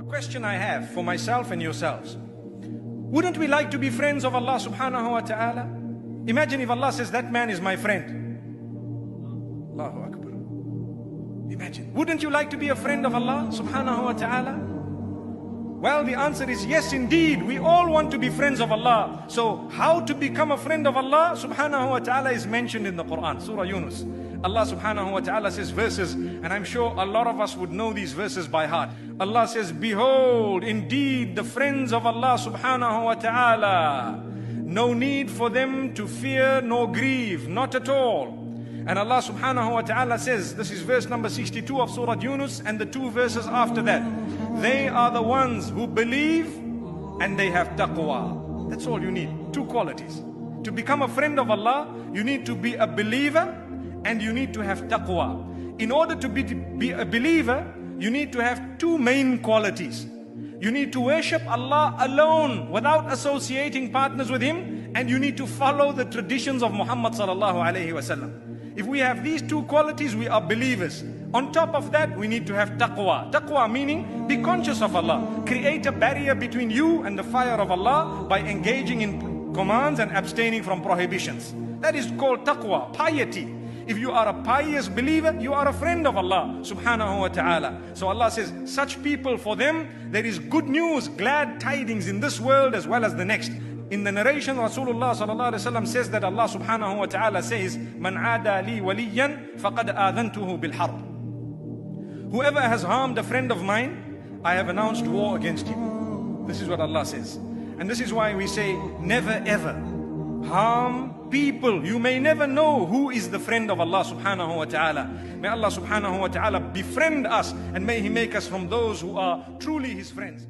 question I have for myself and yourselves. Wouldn't we like to be friends of Allah subhanahu wa ta'ala? Imagine if Allah says, that man is my friend. Allahu Akbar. Imagine. Wouldn't you like to be a friend of Allah subhanahu wa ta'ala? Well, the answer is yes, indeed. We all want to be friends of Allah. So how to become a friend of Allah subhanahu wa ta'ala is mentioned in the Quran, Surah Yunus. Allah subhanahu wa ta'ala says verses, and I'm sure a lot of us would know these verses by heart. Allah says, behold, indeed the friends of Allah subhanahu wa ta'ala, no need for them to fear nor grieve, not at all. And Allah subhanahu wa ta'ala says, this is verse number 62 of Surah Yunus and the two verses after that. They are the ones who believe and they have taqwa. That's all you need, two qualities. To become a friend of Allah, you need to be a believer and you need to have taqwa. In order to be a believer, you need to have two main qualities. You need to worship Allah alone without associating partners with Him, and you need to follow the traditions of Muhammad sallallahu alaihi wasallam. If we have these two qualities, we are believers. On top of that, we need to have taqwa. Taqwa meaning, be conscious of Allah. Create a barrier between you and the fire of Allah by engaging in commands and abstaining from prohibitions. That is called taqwa, piety. If you are a pious believer, you are a friend of Allah subhanahu wa ta'ala. So Allah says, such people, for them, there is good news, glad tidings in this world as well as the next. In the narration, Rasulullah sallallahu alaihi wasallam says that Allah subhanahu wa ta'ala says, Man aada li waliyan faqad adhantuhu bil harb. Whoever has harmed a friend of mine, I have announced war against him. This is what Allah says. And this is why we say, never ever harm people. You may never know who is the friend of Allah subhanahu wa ta'ala. May Allah subhanahu wa ta'ala befriend us, and may He make us from those who are truly His friends.